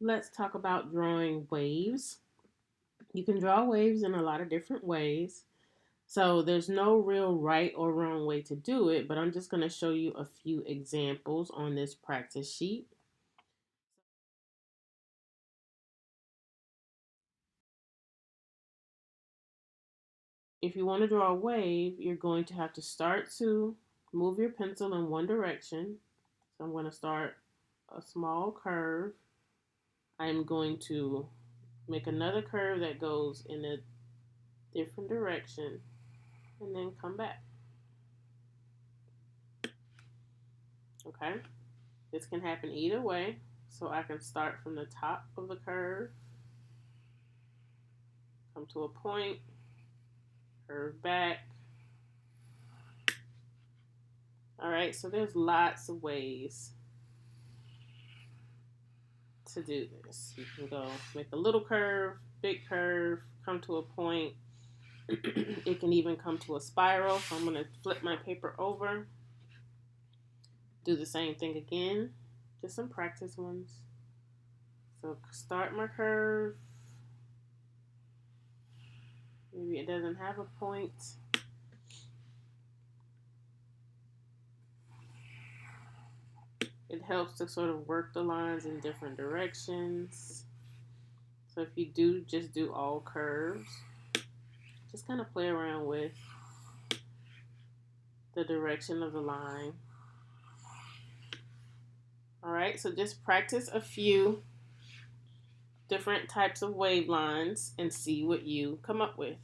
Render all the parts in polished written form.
Let's talk about drawing waves. You can draw waves in a lot of different ways. So there's no real right or wrong way to do it, but I'm just going to show you a few examples on this practice sheet. If you want to draw a wave, you're going to have to start to move your pencil in one direction. So I'm going to start a small curve. I'm going to make another curve that goes in a different direction and then come back. Okay? This can happen either way. So I can start from the top of the curve, come to a point, curve back. All right, so there's lots of ways to do this. You can go make a little curve, big curve, come to a point. It can even come to a spiral. So I'm going to flip my paper over, do the same thing again, just some practice ones. So start my curve. Maybe it doesn't have a point. It helps to sort of work the lines in different directions. So if you just do all curves, just kind of play around with the direction of the line. All right, so just practice a few different types of wave lines and see what you come up with.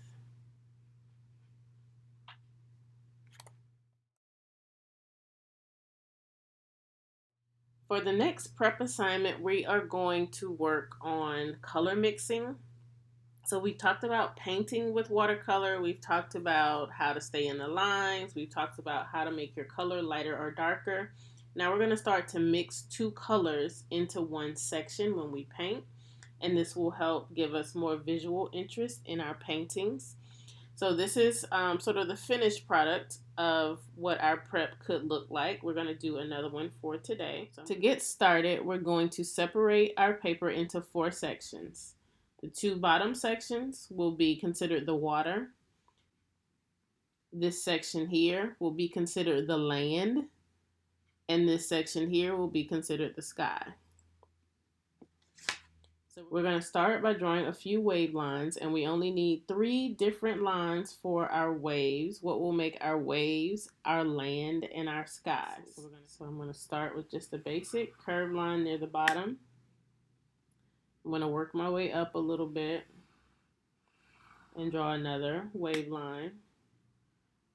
For the next prep assignment, we are going to work on color mixing. So we talked about painting with watercolor. We've talked about how to stay in the lines. We've talked about how to make your color lighter or darker. Now we're going to start to mix two colors into one section when we paint. And this will help give us more visual interest in our paintings. So this is sort of the finished product of what our prep could look like. We're going to do another one for today. So to get started, we're going to separate our paper into 4 sections. The 2 bottom sections will be considered the water. This section here will be considered the land. And this section here will be considered the sky. So we're going to start by drawing a few wave lines, and we only need 3 different lines for our waves. What will make our waves, our land, and our sky. So I'm going to start with just a basic curved line near the bottom. I'm going to work my way up a little bit and draw another wave line.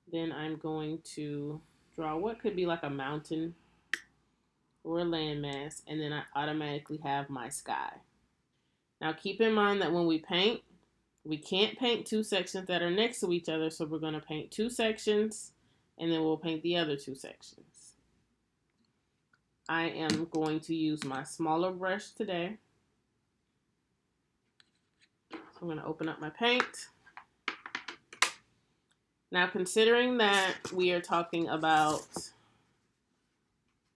Then I'm going to draw what could be like a mountain or a landmass, and then I automatically have my sky. Now keep in mind that when we paint, we can't paint 2 sections that are next to each other, so we're going to paint 2 sections, and then we'll paint the other 2 sections. I am going to use my smaller brush today. So I'm going to open up my paint. Now, considering that we are talking about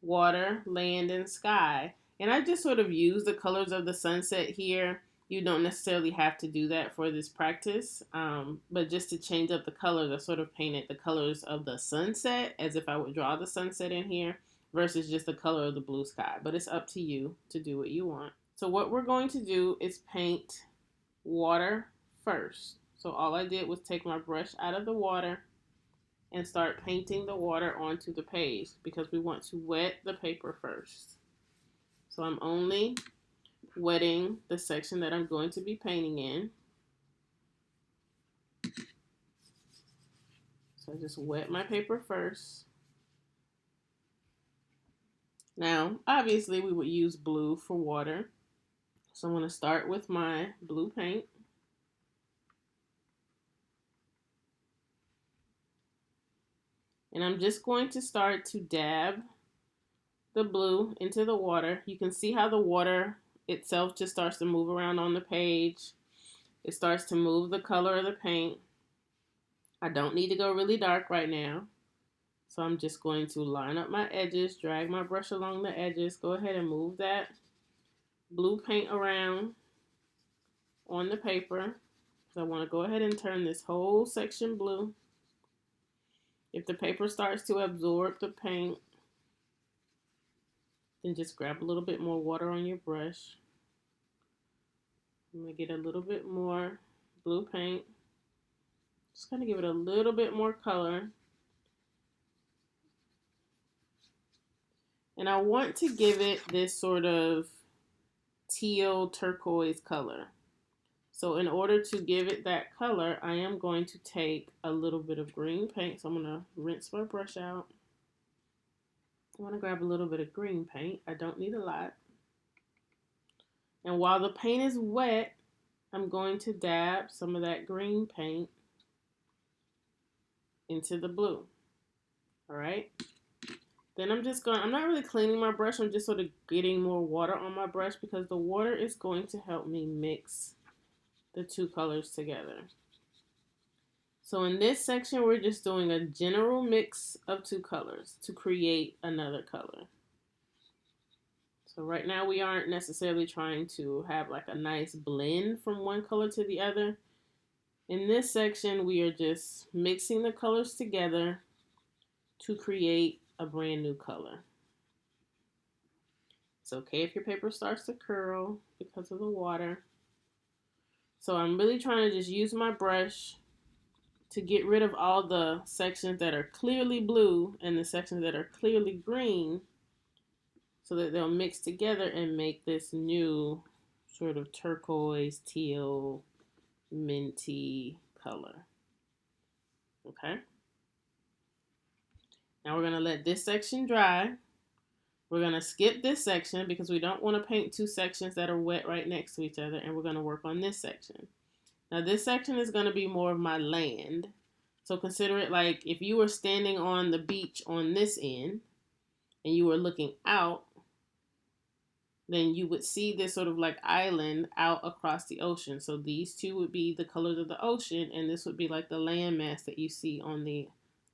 water, land, and sky, and I just sort of use the colors of the sunset here. You don't necessarily have to do that for this practice, but just to change up the colors, I sort of painted the colors of the sunset as if I would draw the sunset in here versus just the color of the blue sky. But it's up to you to do what you want. So what we're going to do is paint water first. So all I did was take my brush out of the water and start painting the water onto the page because we want to wet the paper first. So I'm only wetting the section that I'm going to be painting in. So I just wet my paper first. Now, obviously we would use blue for water. So I'm going to start with my blue paint. And I'm just going to start to dab the blue into the water. You can see how the water itself just starts to move around on the page. It starts to move the color of the paint. I don't need to go really dark right now. So I'm just going to line up my edges, drag my brush along the edges, go ahead and move that blue paint around on the paper. So I want to go ahead and turn this whole section blue. If the paper starts to absorb the paint, then just grab a little bit more water on your brush. I'm going to get a little bit more blue paint. Just going to give it a little bit more color. And I want to give it this sort of teal turquoise color. So in order to give it that color, I am going to take a little bit of green paint. So I'm going to rinse my brush out. I want to grab a little bit of green paint. I don't need a lot. And while the paint is wet, I'm going to dab some of that green paint into the blue. All right. Then I'm not really cleaning my brush. I'm just sort of getting more water on my brush because the water is going to help me mix the two colors together. So in this section, we're just doing a general mix of two colors to create another color. So right now we aren't necessarily trying to have like a nice blend from one color to the other. In this section, we are just mixing the colors together to create a brand new color. It's okay if your paper starts to curl because of the water. So I'm really trying to just use my brush to get rid of all the sections that are clearly blue and the sections that are clearly green so that they'll mix together and make this new sort of turquoise, teal, minty color. Okay. Now we're going to let this section dry. We're going to skip this section because we don't want to paint two sections that are wet right next to each other, and we're going to work on this section. Now this section is going to be more of my land. So consider it like if you were standing on the beach on this end and you were looking out, then you would see this sort of like island out across the ocean. So these two would be the colors of the ocean, and this would be like the landmass that you see on the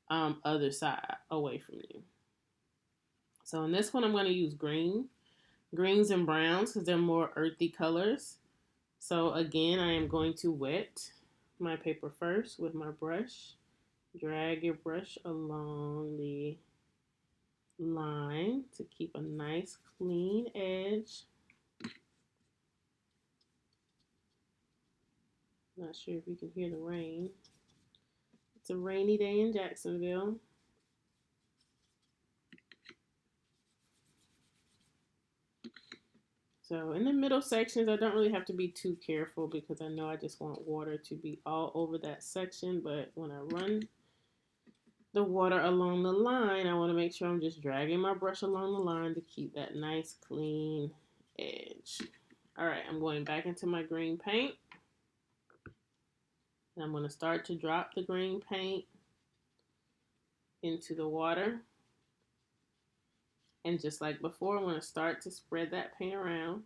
other side away from you. So in this one, I'm going to use greens and browns because they're more earthy colors. So again, I am going to wet my paper first with my brush. Drag your brush along the line to keep a nice clean edge. Not sure if you can hear the rain. It's a rainy day in Jacksonville. So in the middle sections, I don't really have to be too careful because I know I just want water to be all over that section. But when I run the water along the line, I want to make sure I'm just dragging my brush along the line to keep that nice clean edge. All right, I'm going back into my green paint. And I'm going to start to drop the green paint into the water. And just like before, I'm going to start to spread that paint around.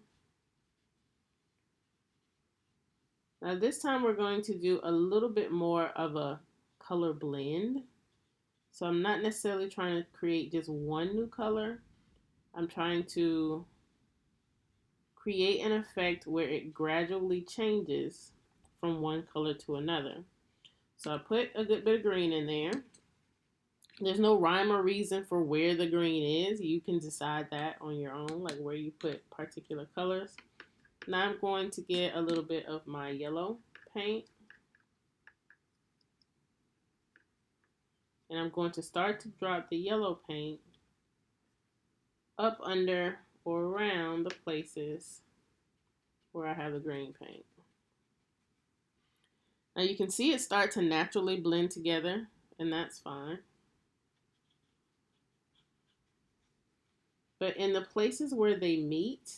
Now this time we're going to do a little bit more of a color blend. So I'm not necessarily trying to create just one new color. I'm trying to create an effect where it gradually changes from one color to another. So I put a good bit of green in there. There's no rhyme or reason for where the green is. You can decide that on your own, like where you put particular colors. Now I'm going to get a little bit of my yellow paint. And I'm going to start to drop the yellow paint up under or around the places where I have the green paint. Now you can see it start to naturally blend together, and that's fine. But in the places where they meet,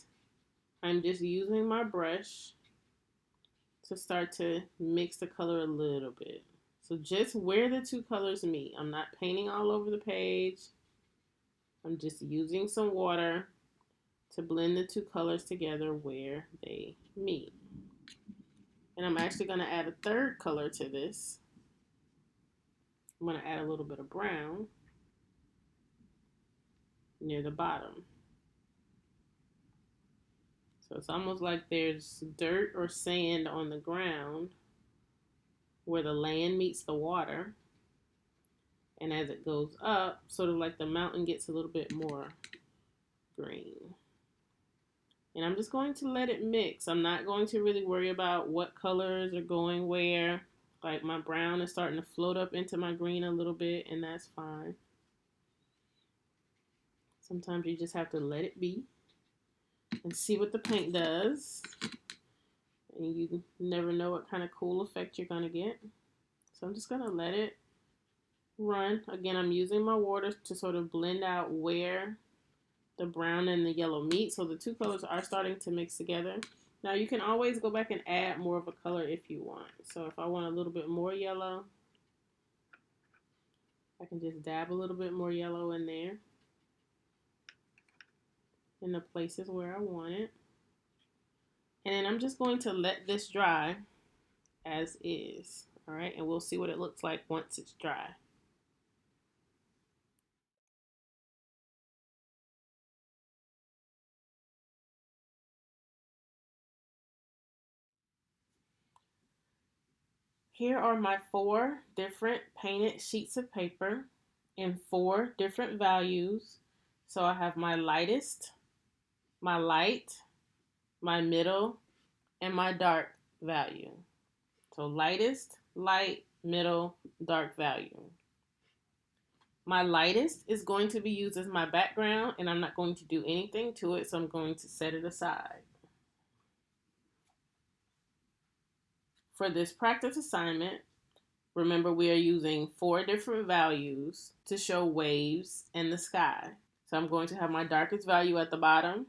I'm just using my brush to start to mix the color a little bit. So just where the two colors meet. I'm not painting all over the page. I'm just using some water to blend the two colors together where they meet. And I'm actually going to add a third color to this. I'm going to add a little bit of brown near the bottom. So it's almost like there's dirt or sand on the ground where the land meets the water. And as it goes up, sort of like the mountain gets a little bit more green. And I'm just going to let it mix. I'm not going to really worry about what colors are going where. Like my brown is starting to float up into my green a little bit, and that's fine. Sometimes you just have to let it be and see what the paint does. And you never know what kind of cool effect you're going to get. So I'm just going to let it run. Again, I'm using my water to sort of blend out where the brown and the yellow meet, so the two colors are starting to mix together. Now you can always go back and add more of a color if you want. So if I want a little bit more yellow, I can just dab a little bit more yellow in there in the places where I want it. And then I'm just going to let this dry as is. All right, and we'll see what it looks like once it's dry. Here are my 4 different painted sheets of paper in 4 different values. So I have my lightest, my light, my middle, and my dark value. So lightest, light, middle, dark value. My lightest is going to be used as my background, and I'm not going to do anything to it, so I'm going to set it aside. For this practice assignment, remember we are using 4 different values to show waves and the sky. So I'm going to have my darkest value at the bottom,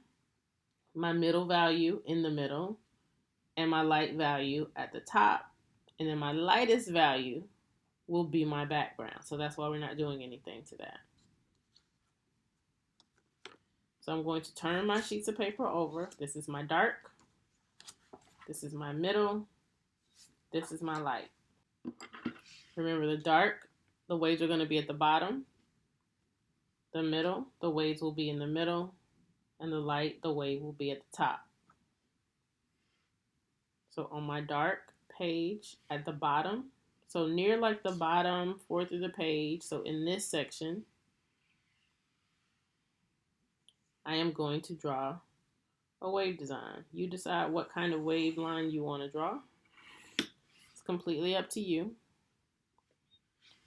my middle value in the middle, and my light value at the top. And then my lightest value will be my background. So that's why we're not doing anything to that. So I'm going to turn my sheets of paper over. This is my dark. This is my middle. This is my light. Remember the dark, the waves are going to be at the bottom. The middle, the waves will be in the middle. And the light, the wave will be at the top. So on my dark page at the bottom, so near like the bottom 4th of the page, so in this section, I am going to draw a wave design. You decide what kind of wave line you want to draw. It's completely up to you.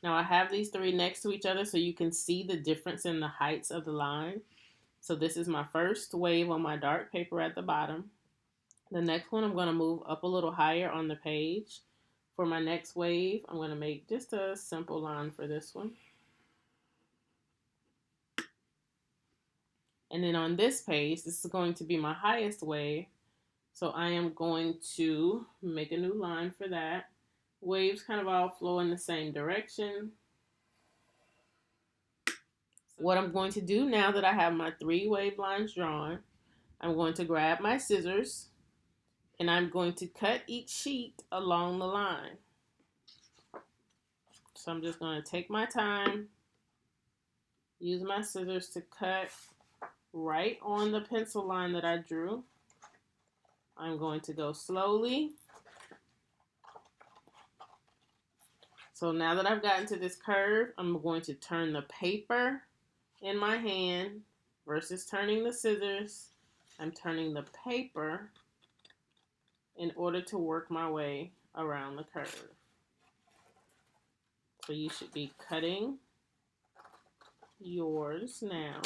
Now I have these 3 next to each other so you can see the difference in the heights of the line. So this is my first wave on my dark paper at the bottom. The next one I'm going to move up a little higher on the page. For my next wave, I'm going to make just a simple line for this one. And then on this page, this is going to be my highest wave. So I am going to make a new line for that. Waves kind of all flow in the same direction. What I'm going to do now that I have my 3 wave lines drawn, I'm going to grab my scissors and I'm going to cut each sheet along the line. So I'm just going to take my time, use my scissors to cut right on the pencil line that I drew. I'm going to go slowly. So now that I've gotten to this curve, I'm going to turn the paper in my hand versus turning the scissors. I'm turning the paper in order to work my way around the curve. So you should be cutting yours now.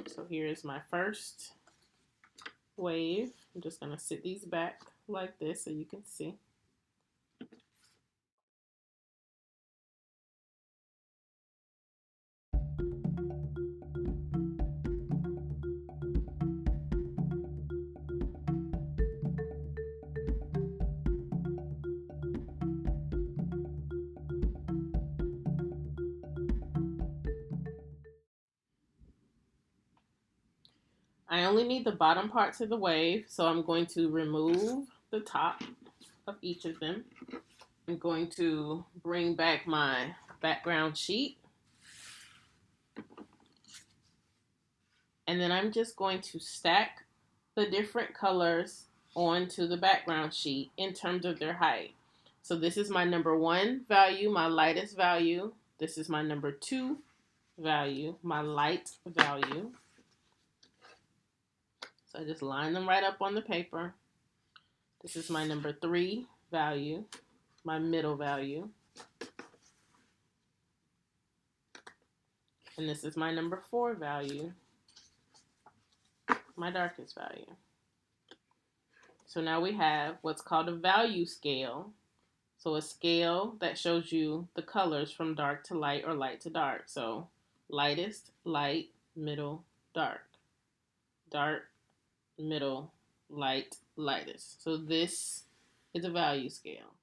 So here is my first wave. I'm just going to sit these back like this so you can see. I only need the bottom parts of the wave, so I'm going to remove the top of each of them. I'm going to bring back my background sheet. And then I'm just going to stack the different colors onto the background sheet in terms of their height. So this is my number 1 value, my lightest value. This is my number 2 value, my light value. So I just line them right up on the paper. This is my number 3 value, my middle value. And this is my number 4 value, my darkest value. So now we have what's called a value scale. So a scale that shows you the colors from dark to light or light to dark. So lightest, light, middle, dark. Dark, middle, light, lightest. So this is a value scale.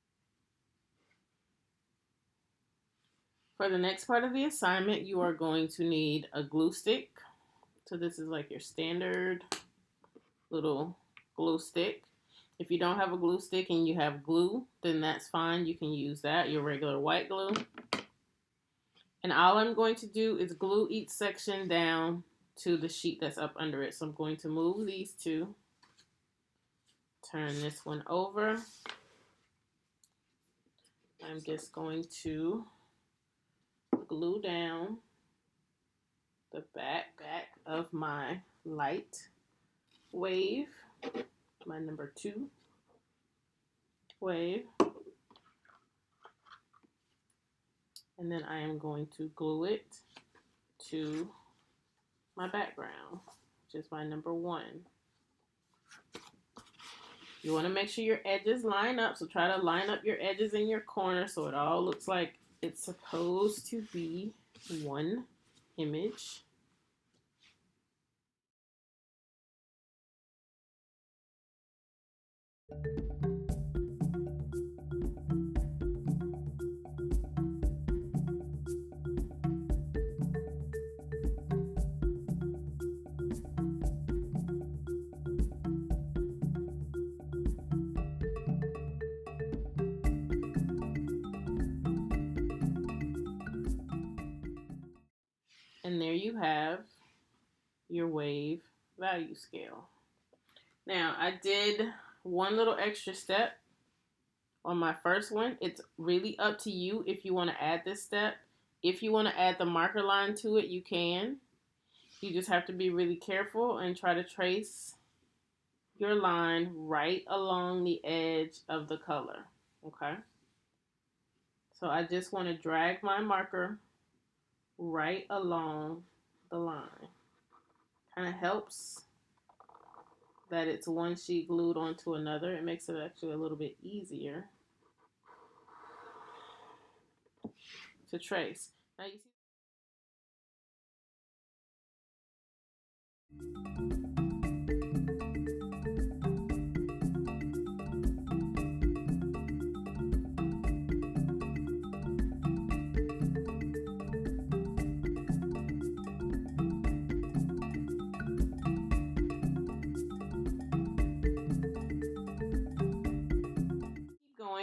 For the next part of the assignment, you are going to need a glue stick. So this is like your standard little glue stick. If you don't have a glue stick and you have glue, then that's fine. You can use that, your regular white glue. And all I'm going to do is glue each section down to the sheet that's up under it. So I'm going to move these two. Turn this one over. I'm just going to glue down the back of my light wave, my number 2 wave. And then I am going to glue it to my background, which is my number 1. You want to make sure your edges line up, so try to line up your edges in your corner so it all looks like it's supposed to be one image. And there you have your wave value scale. Now, I did one little extra step on my first one. It's really up to you if you want to add this step. If you want to add the marker line to it, you can. You just have to be really careful and try to trace your line right along the edge of the color, okay? So I just want to drag my marker right along the line. Kind of helps that it's one sheet glued onto another. It makes it actually a little bit easier to trace. Now you see.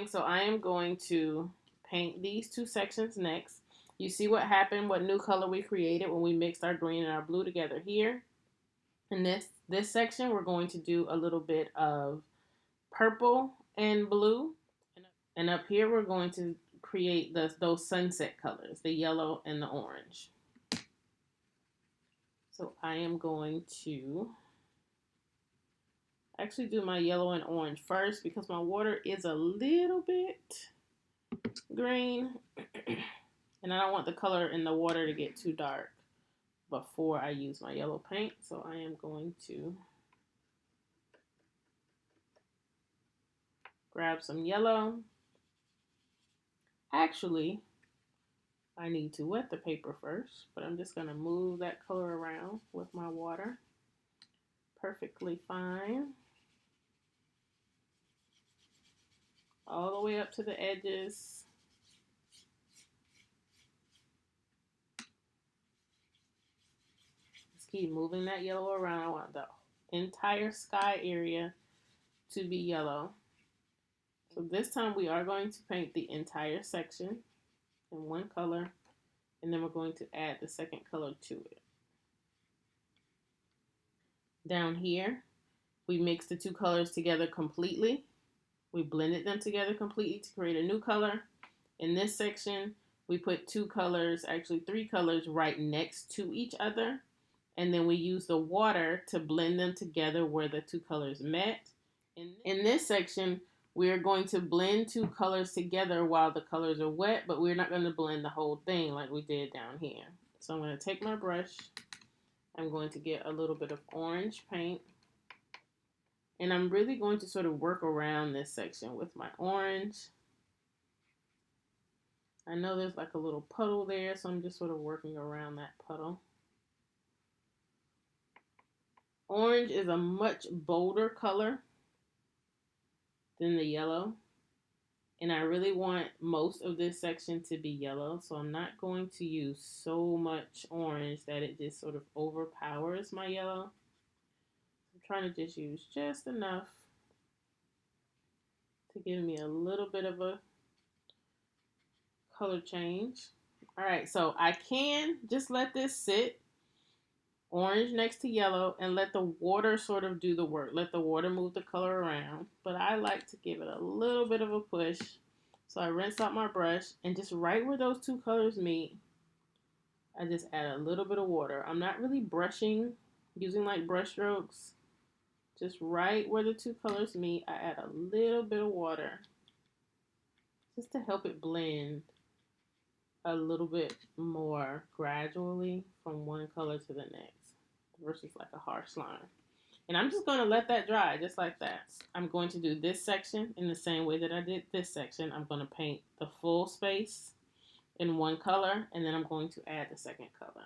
So I am going to paint these 2 sections next. You see what happened, what new color we created when we mixed our green and our blue together here. In this section, we're going to do a little bit of purple and blue. And up here, we're going to create those sunset colors, the yellow and the orange. So I am going to actually do my yellow and orange first because my water is a little bit green and I don't want the color in the water to get too dark before I use my yellow paint. So I am going to grab some yellow. Actually, I need to wet the paper first, but I'm just going to move that color around with my water. Perfectly fine. All the way up to the edges. Just keep moving that yellow around. I want the entire sky area to be yellow. So this time we are going to paint the entire section in one color, and then we're going to add the second color to it. Down here, We mixed the two colors together completely. We blended them together completely to create a new color. In this section, we put two colors, actually three colors, right next to each other. And then we use the water to blend them together where the two colors met. In this section, we are going to blend two colors together while the colors are wet, but we're not going to blend the whole thing like we did down here. So I'm going to take my brush. I'm going to get a little bit of orange paint. And I'm really going to sort of work around this section with my orange. I know there's like a little puddle there, so I'm just sort of working around that puddle. Orange is a much bolder color than the yellow. And I really want most of this section to be yellow, so I'm not going to use so much orange that it just sort of overpowers my yellow. I'm trying to just use just enough to give me a little bit of a color change. All right, so I can just let this sit, orange next to yellow, and let the water sort of do the work. Let the water move the color around, but I like to give it a little bit of a push. So I rinse out my brush, and just right where those two colors meet, I just add a little bit of water. I'm not really brushing, using like brush strokes. Just right where the two colors meet, I add a little bit of water just to help it blend a little bit more gradually from one color to the next versus like a harsh line. And I'm just going to let that dry just like that. I'm going to do this section in the same way that I did this section. I'm going to paint the full space in one color, and then I'm going to add the second color.